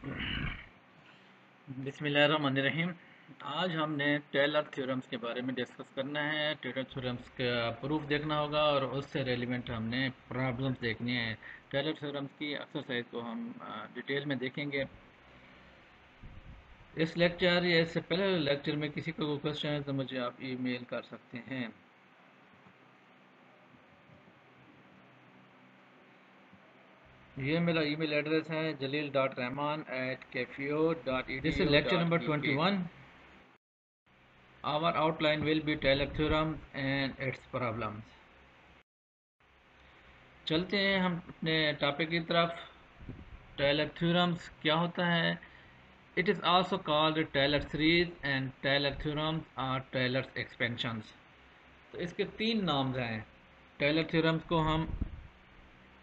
बिस्मिल्लाहिर्रहमानिर्रहीम। आज हमने टेलर थ्योरम्स के बारे में डिस्कस करना है। टेलर थ्योरम्स का प्रूफ देखना होगा और उससे रेलिवेंट हमने प्रॉब्लम्स देखनी है। टेलर थ्योरम्स की एक्सरसाइज को हम डिटेल में देखेंगे। इस लेक्चर या इससे पहले लेक्चर में किसी को कोई क्वेश्चन है तो मुझे आप ईमेल कर सकते हैं। ये मेरा ईमेल एड्रेस है jalil.rahman@kfio.edu.lk। This is lecture number 21। Our outline will be Taylor theorem and its problems. चलते हैं हम अपने टॉपिक की तरफ। टेलर थ्योरम्स क्या होता है? It is also called Taylor series and Taylor theorems are Taylor's expansions. तो इसके तीन नाम हैं। टेलर थ्योरम्स को हम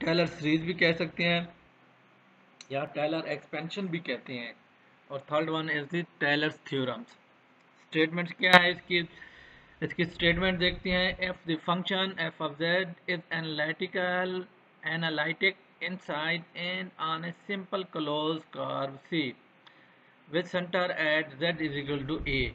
टेलर सीरीज भी कह सकते हैं या टेलर एक्सपेंशन भी कहते हैं, और third one is the Taylor theorems. Statements क्या है इसकी स्टेटमेंट देखते हैं। F the function F of Z is analytic inside and on a simple close curve C with centre at Z is equal to A.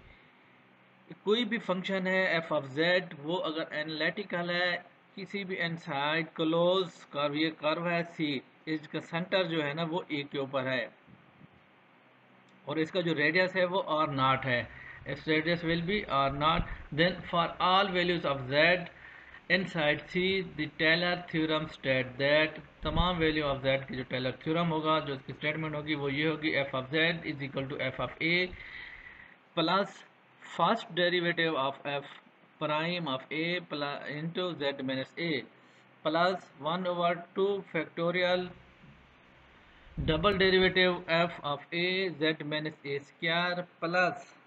कोई भी function है F of Z, वो अगर एनालिटिकल है किसी भी इनसाइड क्लोज कर्व, ये curve है सी, इसका सेंटर जो है ना वो ए के ऊपर है और इसका जो रेडियस है वो आर नॉट है। इस radius will be r naught. Then for all values of z inside C the Taylor theorem state that, तमाम वैल्यू ऑफ जेड की जो टेलर थ्योरम होगा, जो इसकी स्टेटमेंट होगी वो ये होगी, F of Z is equal to F of A plus first derivative of F prime of A plus into Z minus A plus 1/2 factorial double derivative F of A Z minus A square plus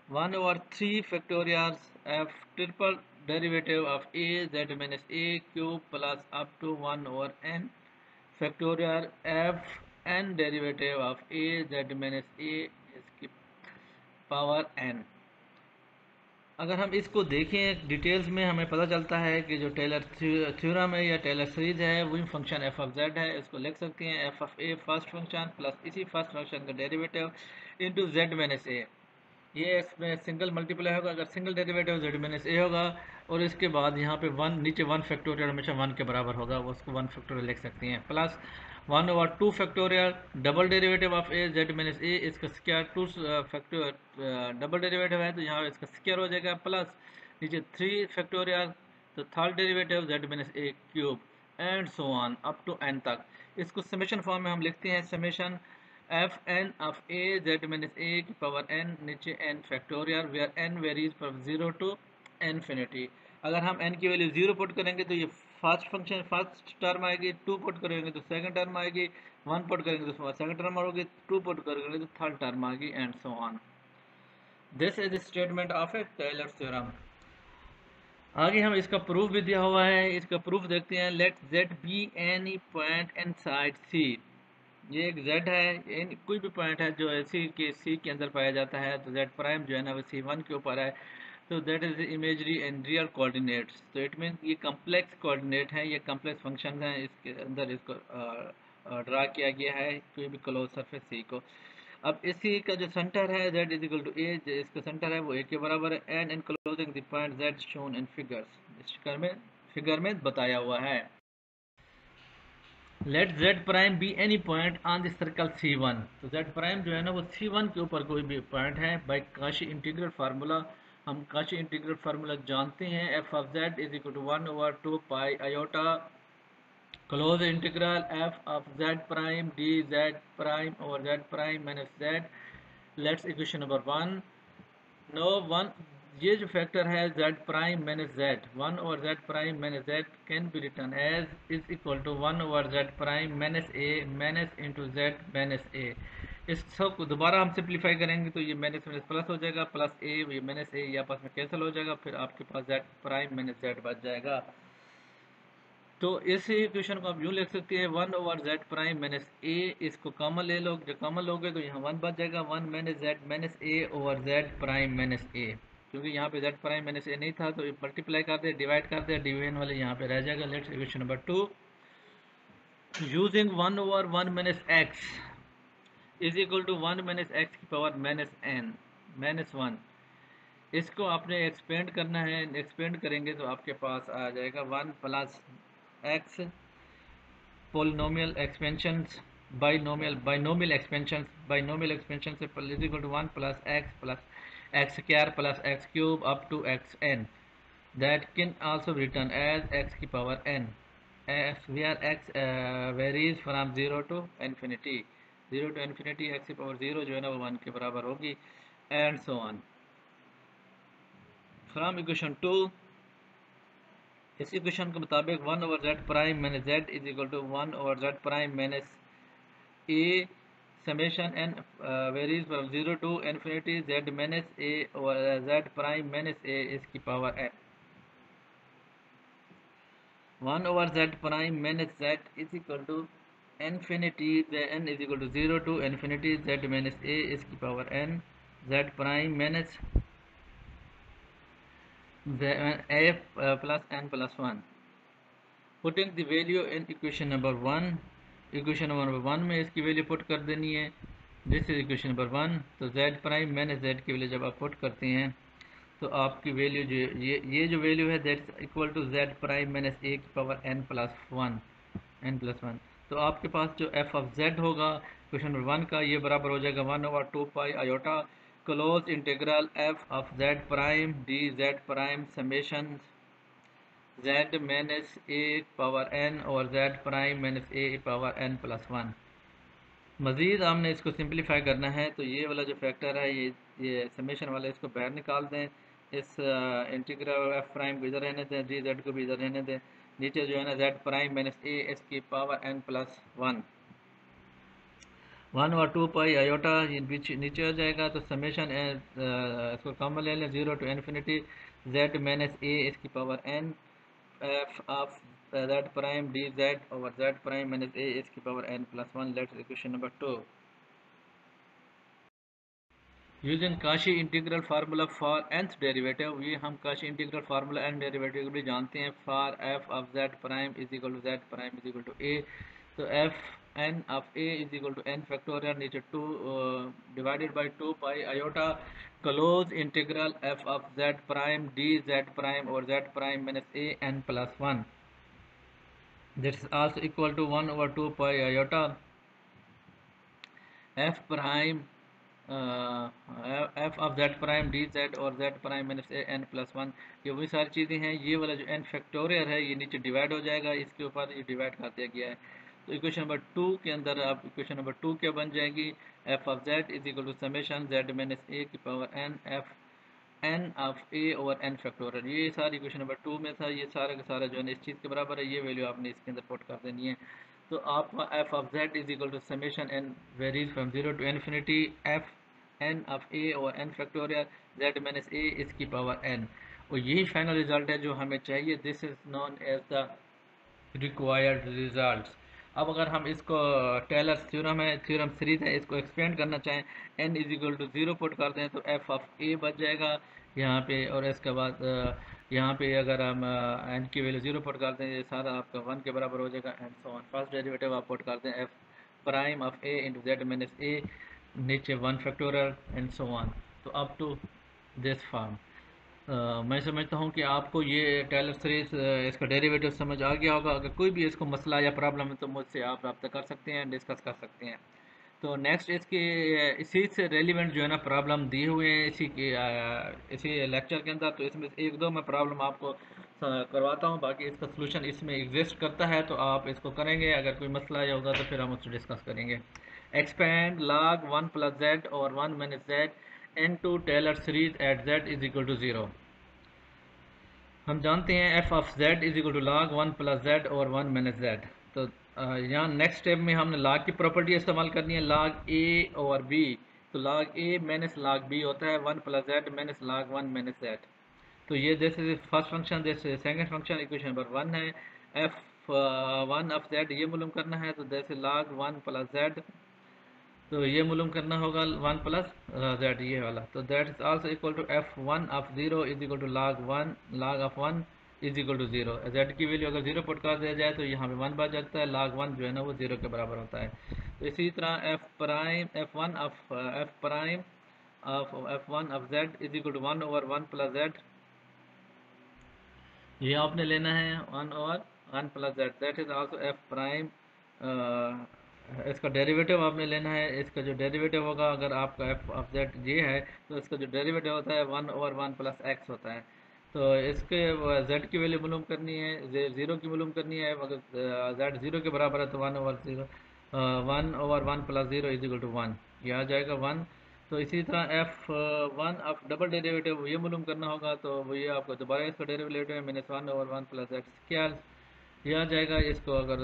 1/3 factorial F triple derivative of A Z minus A cube plus up to 1/n factorial F N derivative of A Z minus A इसकी power n। अगर हम इसको देखें details में हमें पता चलता है कि जो टेलर थ्योरम है या टेलर सीरीज है वही फंक्शन एफ ऑफ जेड है। इसको लिख सकते हैं f of A first function plus इसी फर्स्ट फंक्शन का डेरिवेटिव इंटू जेड माइनस ए। ये इसमें सिंगल मल्टीप्लाई होगा, अगर सिंगल डेरिवेटिव जेड माइनस ए होगा और इसके बाद यहाँ पे वन, नीचे वन फैक्टोरियल हमेशा वन के बराबर होगा, वो उसको वन फैक्टोरियल लिख सकते हैं plus 1/2 factorial double derivative of A Z minus A, इसका square two factorial double derivative है तो यहाँ इसका स्क्वायर हो जाएगा प्लस नीचे 3 फैक्टोरियल तो third derivative Z minus A cube and so on up to N तक। इसको समेशन फॉर्म में हम लिखते हैं summation F N of A Z minus A की पावर एन नीचे N factorial where N varies from 0 to infinity. अगर हम n की वैल्यू 0 पुट करेंगे तो ये फर्स्ट फंक्शन फर्स्ट टर्म आएगी, 2 पुट करेंगे तो सेकंड टर्म आएगी, 1 पुट करेंगे तो सेकंड टर्म आएगी, 2 पुट करेंगे तो थर्ड टर्म आएगी and so on. This is statement of a Taylor theorem. आगे हम इसका प्रूफ भी दिया हुआ है, इसका प्रूफ देखते हैं। Let z be any point inside c। ये एक z है, कोई भी पॉइंट है जो c के अंदर पाया जाता है, तो z प्राइम जो है ना वो c1 के ऊपर है, तो that is imagery and real coordinates. तो इट मीन ये कम्प्लेक्स कोऑर्डिनेट है, ये कम्प्लेक्स फंक्शन है, इसके अंदर इसको ड्रा किया गया है कोई भी क्लोज सरफेस सी को। अब इसी का जो सेंटर है z is equal to a, इसका सेंटर है वो ए के बराबर है, and enclosing the point z shown in figures, इस फिगर में बताया हुआ है। Let z prime be any point on the circle c1। तो z प्राइम जो है ना वो c1 के ऊपर कोई भी पॉइंट है बाय काशी इंटीग्रल फार्मूला। हम काशी इंटीग्रल फार्मूला जानते हैं, f of z is equal to 1/2 pi iota close integral f of z prime d z prime over z prime minus z। Let's equation number 1 no one, ये जो factor है z prime minus z, 1 over z prime minus z can be return as is equal to 1 over z prime minus a minus into z minus a। इस सब को दोबारा हम simplify करेंगे तो ये माइनस माइनस प्लस हो जाएगा, प्लस a ये माइनस a ये आपस में कैंसिल हो जाएगा, फिर आपके पास z प्राइम माइनस z बच जाएगा। तो इस इक्वेशन को आप यूँ लिख सकते हैं 1 over z prime minus a, इसको कॉमन ले लो, जो कॉमन लोगे तो यहाँ 1 बच जाएगा, 1 minus z minus a over z prime minus a। क्योंकि यहाँ पे z प्राइम माइनस a नहीं था तो मल्टीप्लाई कर दे, डिवाइड कर दे, डिवीजन वाले यहाँ पे रह जाएगा। Let's equation number 2 using 1 over 1 minus x is equal to 1 minus x की पावर -1। इसको आपने एक्सपेंड करना है, एक्सपेंड करेंगे तो आपके पास आ जाएगा 1 plus X polynomial expansions binomial expansion से is equal to 1 plus X square plus X cube up to X N that can also be written as x की power n as where x varies from 0 to infinity, 0 to infinity x की power 0 जो है ना वो 1 के बराबर होगी and so on। from equation 2 इस इक्वेशन के मुताबिक 1 over z prime minus z is equal to 1 over z prime minus a summation n varies from 0 to infinity z minus a over z prime minus a इसकी power n 1 over z prime minus z is equal to infinity n is equal to 0 to infinity z minus a इसकी power n z prime minus a plus n plus 1। putting the value in equation number 1, equation number 1 में इसकी value put कर देनी है। This is equation number 1। तो z prime minus z की value जब आप पुट करते हैं तो आपकी वैल्यू जो ये जो वैल्यू है that equal to z prime minus a की पावर n+1। तो आपके पास जो f ऑफ z होगा क्वेश्चन नंबर 1 का, ये बराबर हो जाएगा 1/2 pi iota close integral f of z prime d z prime summation z minus a power n और z prime minus a power n+1। मज़ीद हमने इसको सिंपलीफाई करना है तो ये वाला जो फैक्टर है ये समेशन वाला इसको बाहर निकाल दें, इस इंटीग्रल एफ प्राइम को इधर रहने दें, जी जेड को भी इधर रहने दें। नीचे जो है ना जेड प्राइम माइनस ए इसकी पावर n+1 1/2 पाई आयोटा ये नीचे हो जाएगा। तो समेशन इसको कॉमन ले लें 0 to infinity Z minus A इसकी power n f of z prime dz over z prime minus a इसकी power n+1। Let's equation number 2 using Cauchy integral formula for nth derivative. ये हम Cauchy integral formula n derivative भी जानते हैं। For f of z prime is equal to z prime is equal to a, तो f n of a is equal to n factorial नीचे 2 divided by 2 pi iota close integral f of z prime d z prime और z prime minus a n+1 that is also equal to 1/2 pi iota f prime f of z prime dz और z prime minus a n+1। ये वही सारी चीज़ें हैं। ये वाला जो n फैक्टोरियल है ये नीचे डिवाइड हो जाएगा, इसके ऊपर ये डिवाइड कर दिया गया है। तो इक्वेशन नंबर 2 के अंदर आप इक्वेशन नंबर 2 क्या बन जाएगी, f of z is equal to summation z minus a की power n f n of a over n factorial. ये सारी इक्वेशन नंबर 2 में था, ये सारा का सारा जो है इस चीज़ के बराबर है। ये वैल्यू आपने इसके अंदर पुट कर देनी है। तो आपका f of z is equal to summation n varies from 0 to infinity f n of a और n factorial z minus a इसकी पावर n, और यही फाइनल रिजल्ट है जो हमें चाहिए। This is known as the required result. अब अगर हम इसको टेलर्स थ्योरम है, थ्योरम सीरीज है, इसको एक्सपेंड करना चाहें n is equal to 0 put करते हैं तो f ऑफ a बच जाएगा यहाँ पे, और इसके बाद यहाँ पे अगर हम n की वैल्यू 0 पुट करते हैं ये सारा आपका 1 के बराबर हो जाएगा and so on. First derivative आप पुट करते हैं f prime of a into Z minus a नीचे 1 फैक्टोरियल एंड सो ऑन। तो अप टू दिस फॉर्म मैं समझता हूँ कि आपको ये टेलर सीरीज इसका डेरिवेटिव समझ आ गया होगा। अगर कोई भी इसको मसला या प्रॉब्लम है तो मुझसे आप रब्ता कर सकते हैं, डिस्कस कर सकते हैं। तो नेक्स्ट इसके इसी से रेलिवेंट जो है ना प्रॉब्लम दिए हुए हैं इसी लेक्चर के अंदर। तो इसमें एक दो मैं प्रॉब्लम आपको करवाता हूँ, बाकी इसका सोल्यूशन इसमें एग्जिस्ट करता है तो आप इसको करेंगे। अगर कोई मसला या होगा तो फिर हम उसको डिस्कस करेंगे। एक्सपेंड log 1 प्लस जेड और 1 minus z into Taylor series at z is equal to 0। हम जानते हैं f of z is equal to log 1 plus z और 1 माइनस जेड। तो यहाँ नेक्स्ट स्टेप में हमने log की प्रॉपर्टी इस्तेमाल करनी है, log a और b। तो log a minus log b होता है 1 plus Z minus log 1 minus Z. तो ये जैसे फर्स्ट फंक्शन जैसे सेकंड फंक्शन इक्वेशन नंबर 1 है, f1 ऑफ z ये मालूम करना है तो जैसे log 1 प्लस जेड तो ये मालूम करना होगा 1 प्लस z ये वाला। तो that is also equal to f1 of 0 is equal to log 1 log of 1 is equal to zero. Z की वैल्यू अगर जीरो पुट कर दिया जाए तो यहाँ पे वन बच जाता है, log वन जो है ना वो जीरो के बराबर होता है। तो इसी तरह f prime f prime of f one of Z is equal to one over one plus z, ये आपने लेना है one over one plus z, that is also f prime. इसका डेरिवेटिव आपने लेना है, इसका जो डेरिवेटिव होगा अगर आपका एफ ऑफ जेड ये है तो इसका जो डेरिवेटिव होता है one over one plus x होता है। तो इसके जेड की वैल्यू मालूम करनी है, ज़ीरो की मालूम करनी है, अगर जेड ज़ीरो के बराबर है तो one over zero, one over one plus zero is equal to one, ये आ जाएगा वन। तो इसी तरह f one of double derivative ये मालूम करना होगा, तो वो ये आपको दोबारा इसका डेरिवेटिव है minus one over one plus X square, ये आ जाएगा। इसको अगर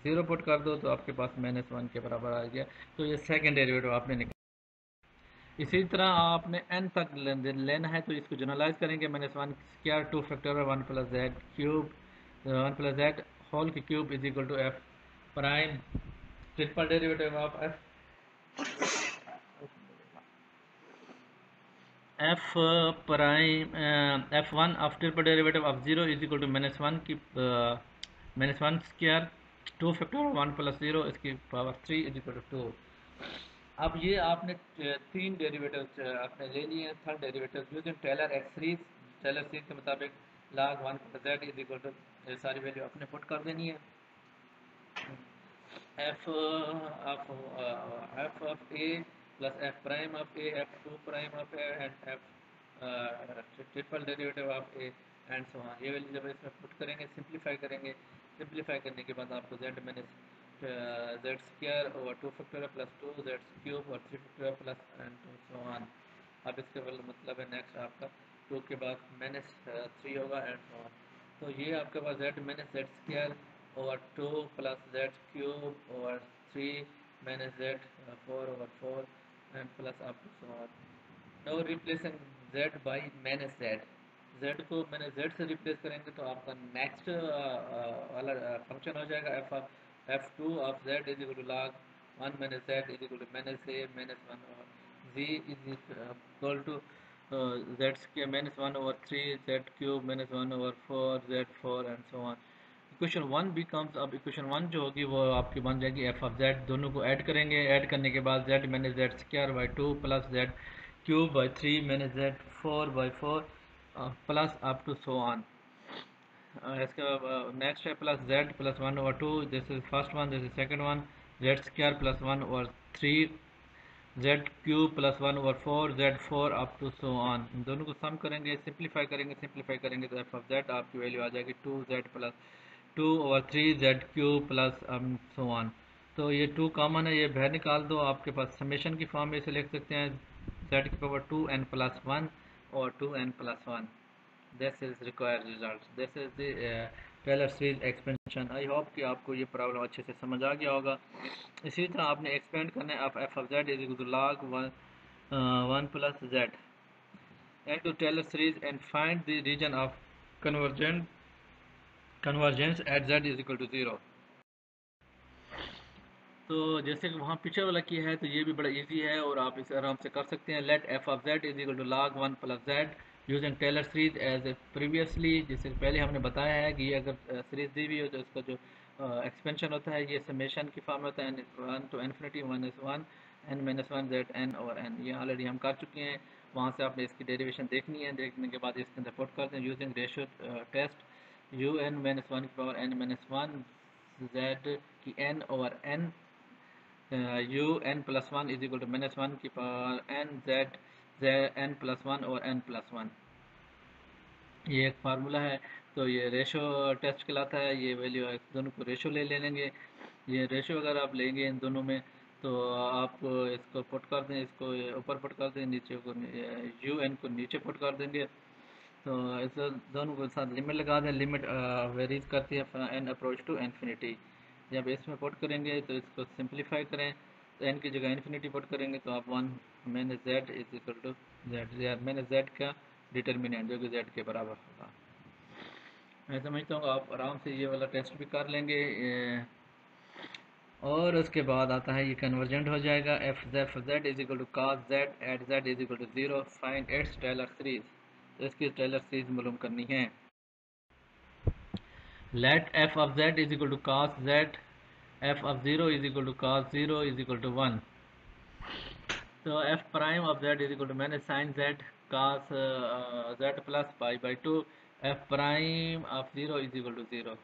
ज़ीरो पुट कर दो तो आपके पास माइनस वन के बराबर आ गया। तो ये सेकंड डेरिवेटिव आपने निकाल। इसी तरह आपने n तक लेना है तो इसको जनरलाइज करेंगे, minus one square two factorial one plus Z cube, one plus Z whole की cube is equal to F prime triple derivative of F prime F one of triple derivative of zero is equal to minus one की minus one square two factorial one plus zero इसकी power three is equal to two. अब ये आपने तीन derivative आपने ले लिए हैं, third derivative using Taylor x series, Taylor series के मुताबिक log one plus z is equal to, ये सारी वैल्यू आपने पुट कर देनी है। F of F of A plus f prime of a, f two prime of a and f triple derivative of a and so on, ये value जब इसमें put करेंगे सिंप्लीफाई करेंगे, सिंप्लीफाई करने के बाद आपको Z minus Z square over two factorial plus two Z cube और three factorial plus and so on. अब इसके मतलब है नेक्स्ट आपका टू के बाद माइनस थ्री होगा एंड सो ऑन। तो ये आपके पास Z minus Z square over two plus Z cube over three minus Z four over four and plus up to so on. Now replacing Z by minus Z, Z को मैंने Z से replace करेंगे तो आपका next वाला function हो जाएगा F two of Z is equal to log one minus Z is equal to minus A minus one और G is equal to Z square minus one over three Z cube minus one over four Z four and so on. Equation one becomes, अब equation one जो होगी वो आपकी बन जाएगी F of Z, दोनों को ऐड करेंगे, ऐड करने के बाद Z minus Z square by two plus Z cube by three minus Z four by four plus up to so on. इसके नेक्स्ट है plus Z plus one over two, this is first one, this is second one, Z square plus one over three Z cube plus one over four Z four up to so on. इन दोनों को sum करेंगे, simplify करेंगे तो F of Z आपकी value आ जाएगी two z plus two over three Z cube plus so on. तो ये टू कॉमन है, ये बाहर निकाल दो, आपके पास समेशन की फॉर्म में इसे लिख सकते हैं जेड की power two N plus one और two N plus one. This is required result, this is the Taylor series expansion. I hope कि आपको ये प्रॉब्लम अच्छे से समझ आ गया होगा। इसी तरह आपने एक्सपेंड करना है, आप f of Z is equal to log one plus z into Taylor series and find the region of convergence at z is equal to 0। तो जैसे कि वहाँ पिक्चर वाला किया है तो ये भी बड़ा इजी है और आप इसे आराम से कर सकते हैं। Let f of Z is equal to log one plus z using Taylor series as a previously, जिससे पहले हमने बताया है कि ये अगर सीरीज दी हुई हो तो इसका जो एक्सपेंशन होता है ये समेशन की फॉर्म में होता है, one to infinity one is one n minus one z n over n, ये ऑलरेडी हम कर चुके हैं। वहाँ से आपने इसकी डेरिवेशन देखनी है, देखने के बाद इसके अंदर पुट कर दें using ratio test U N minus one की power N minus one Z की N over N U N plus one is equal to minus one की power N Z N plus one और N plus one, ये एक formula है। तो ये ratio test कहलाता है, ये वैल्यू दोनों को रेशो ले लेंगे। ये रेशो अगर आप लेंगे इन दोनों में तो आप इसको पुट कर दें, इसको ऊपर पुट कर दें, नीचे को यू एन को नीचे पुट कर देंगे। तो इस दोनों के साथ लिमिट लगा दें, लिमिट वेरीज करती है एन अप्रोच टू इन्फिनिटी। जब इसमें पुट करेंगे तो इसको सिंप्लीफाई करें तो एन की जगह इन्फिनिटी पुट करेंगे तो आप वन मैंने z is equal to z मैंने जेड का डिटर्मिनेंट जो कि जेड के बराबर होगा। मैं समझता हूँ आप आराम से ये वाला टेस्ट भी कर लेंगे और उसके बाद आता है ये कन्वर्जेंट हो जाएगा f z is equal to cos z at Z is equal to zero, find its Taylor series. तो इसकी टेलर सीरीज मालूम करनी है। Let f of z is equal to cos z, f of 0 is equal to cos 0 is equal to 1. So f prime of z is equal to minus sin z cos z plus pi by 2. F prime of 0 is equal to 0.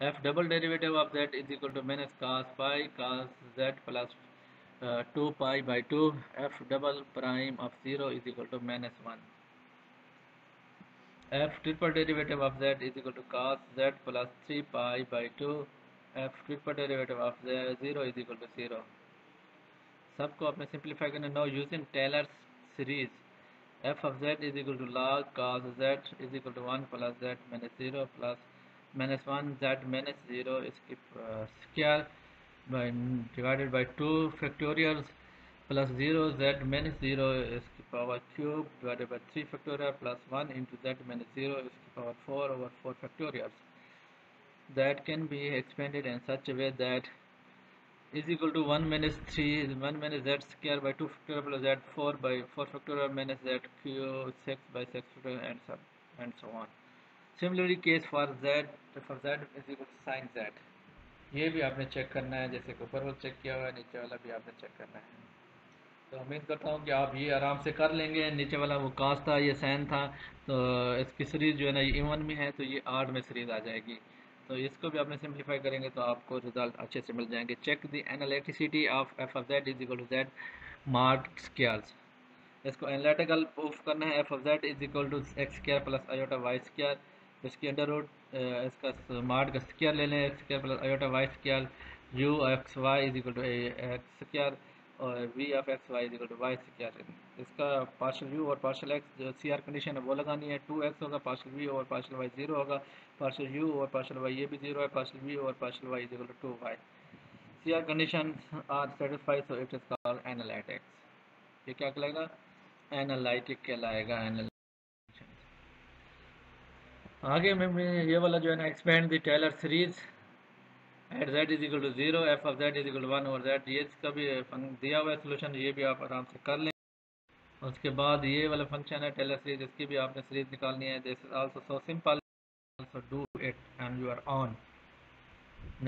F double derivative of z is equal to minus cos pi cos z plus 2 pi by 2. F double prime of 0 is equal to minus 1. F triple derivative of z is equal to cos z plus 3 pi by 2. F triple derivative of z 0 is equal to 0. सबको आपने simplify करना. Now using Taylor's series f of z is equal to log cos z is equal to 1 plus z minus 0 plus minus 1 z minus 0 इसकी square by divided by 2 factorials plus 0 z minus 0 इसकी power cube divided by 3 factorial plus 1 into z minus 0 इसकी power 4 over 4 factorials. That can be expanded in such a way that is equal to 1 minus 3 1 minus z square by 2 factorial plus z 4 by 4 factorial minus z cube 6 by 6 factorial and so on. Similarly case for z is equal to sin z. ये भी आपने check करना है, जैसे कि ऊपर वाला check किया हुआ है, नीचे वाला भी आपने चेक करना है. तो उम्मीद करता हूँ कि आप ये आराम से कर लेंगे. नीचे वाला वो कास था, ये सैन था, तो इसकी सीरीज़ जो है ना ये इवन में है, तो ये 8 में सीरीज़ आ जाएगी. तो इसको भी आपने सिंप्लीफाई करेंगे तो आपको रिजल्ट अच्छे से मिल जाएंगे. Check the analyticity of F of Z is equal to Z mod squares. इसको एनालिटिकल प्रूफ करना है. F of Z is equal to X square plus iota Y square. इसकी अंडर रूट इसका मार्ड का स्क्वायर ले लें, X square plus iota Y square. U X Y is equal to X square और V of X Y is equal to Y square. इसका partial u और partial x जो सी R condition है वो लगानी है. 2x होगा, पार्शियल वी और पार्शियल वाई 0 होगा, पार्शियल यू और पार्शियल वाई ये भी 0 है, पार्शियल वी और partial y is equal to 2y. C R condition are satisfied so it is called analytics. ये क्या कहलाएगा? एनालिटिक कहलाएगा. आगे में ये वाला जो है ना expand the Taylor series at z is equal to 0 f of z is equal to 1 over z. ये इसका भी दिया हुआ है सोल्यूशन, ये भी आप आराम से कर लें. उसके बाद ये वाला फंक्शन है टेलर सीरीज, इसकी भी आपने सीरीज निकालनी है. This is also so simple, also do it and you are on.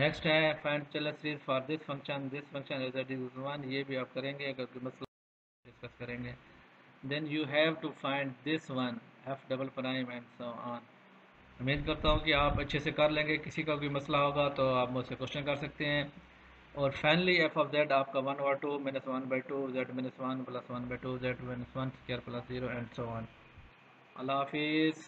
Next है find Taylor series for this function z is 1. ये भी आप करेंगे, अगर कोई मसला डिस्कस करेंगे. Then you have to find this one f double prime and so on. उम्मीद करता हूँ कि आप अच्छे से कर लेंगे. किसी का कोई मसला होगा तो आप मुझसे क्वेश्चन कर सकते हैं. और फाइनली एफ ऑफ जेड आपका 1 और 2 minus 1 by 2 z minus 1 plus 1 by 2 z minus 1 square plus 0 and so on. अल्लाह हाफिज़.